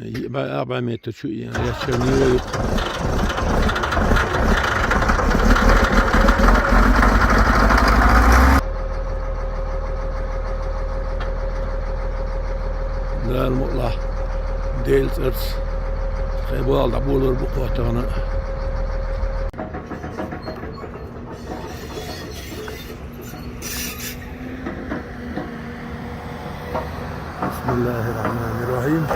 بقى 4 متر شو يعني يشرني ده المقلع ديلت ارس خيبوال دعبول البقوة. بسم الله الرحمن الرحيم.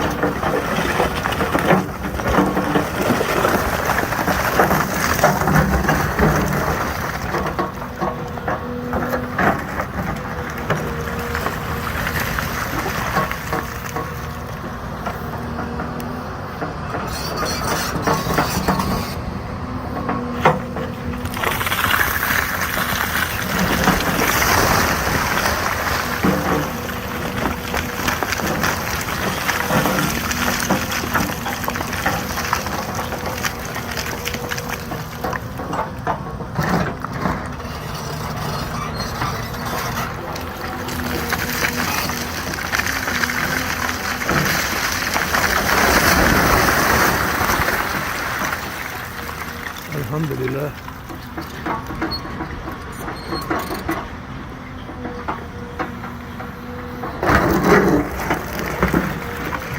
الحمد لله.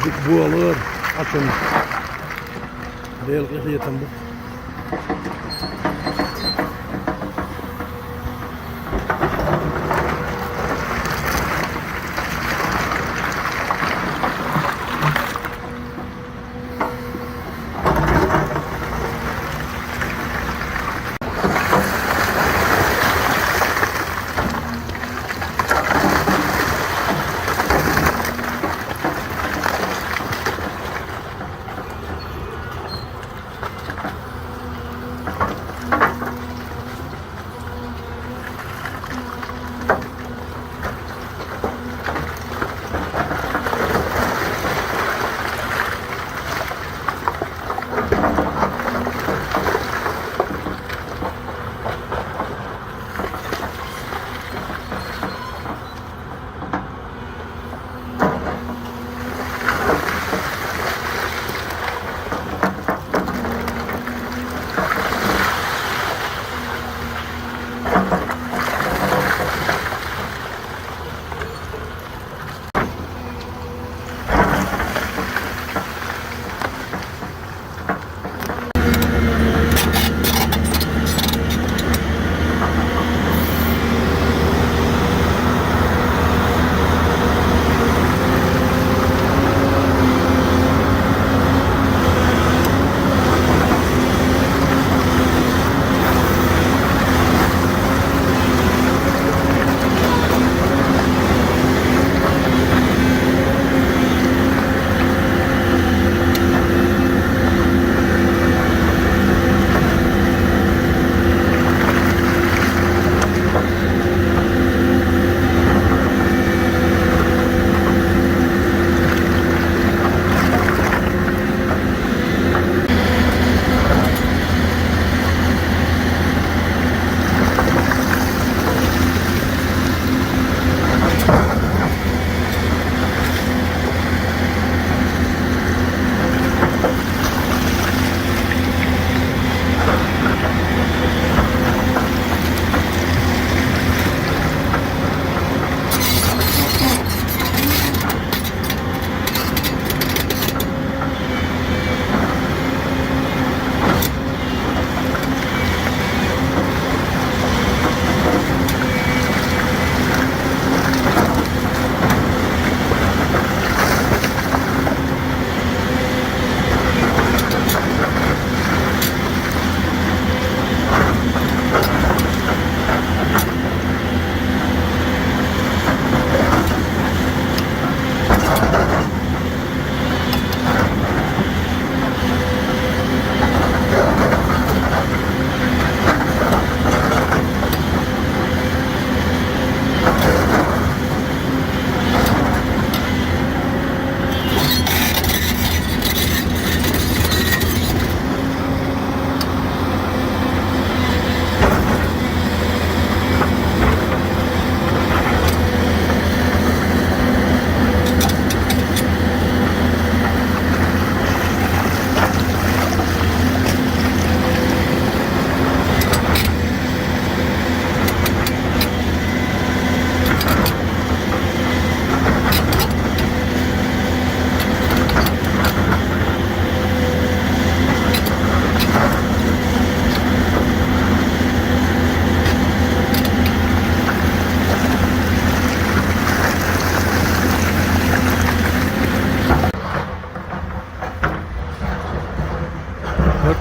Dik bu alır açın değil kıyıtan bu.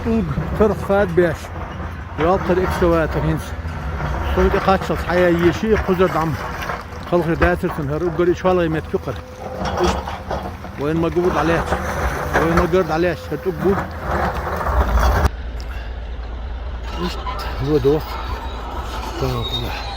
طوب فرخات بيش يالطر اكسواتر هنس صوت قاتشل حيا يشي قزر دعم خلق داتر تنهر وقال شوال غيمت فقر وين ما قبض عليه وين ما قرد عليه هتقبو هو دو تمام كله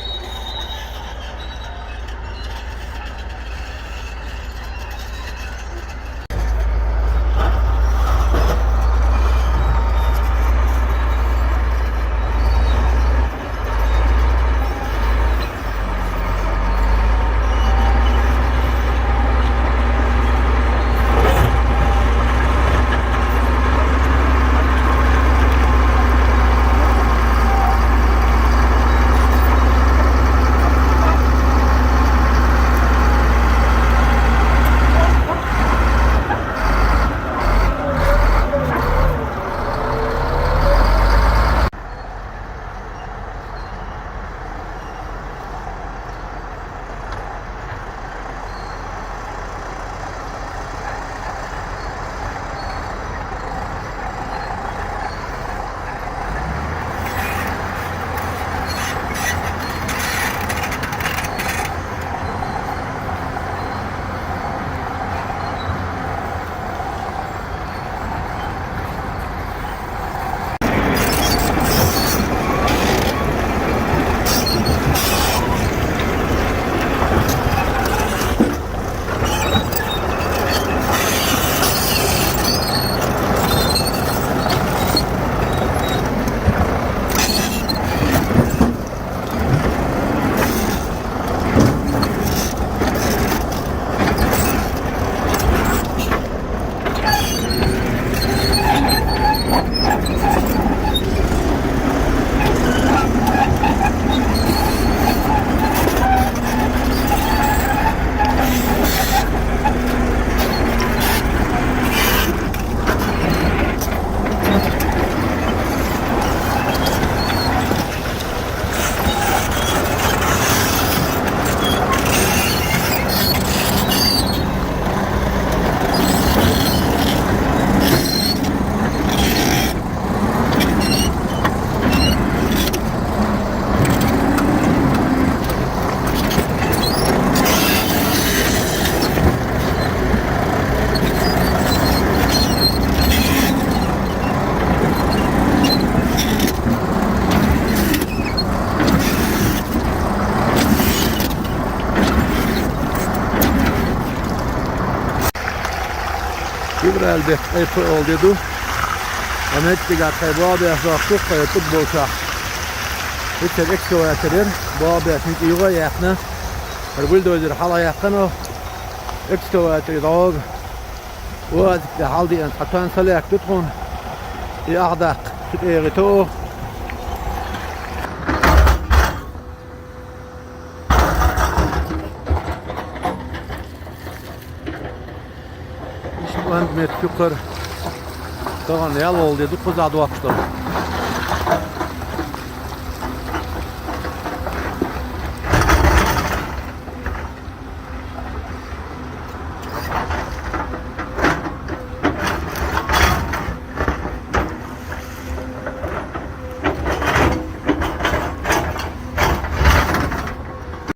Elde oldu. Ahmet diga kayba be azaqtu qaytib bolsa. Hiç ekskovatör bu be çünkü yuva yakna. Buldozer hala yakna. Ekskovatör dog. وهذا حالدي أن حتى نسلك تدخل يأخذك تغيرته İş bu an met yukarı. Tamam ya oldu. 9 adı vakti.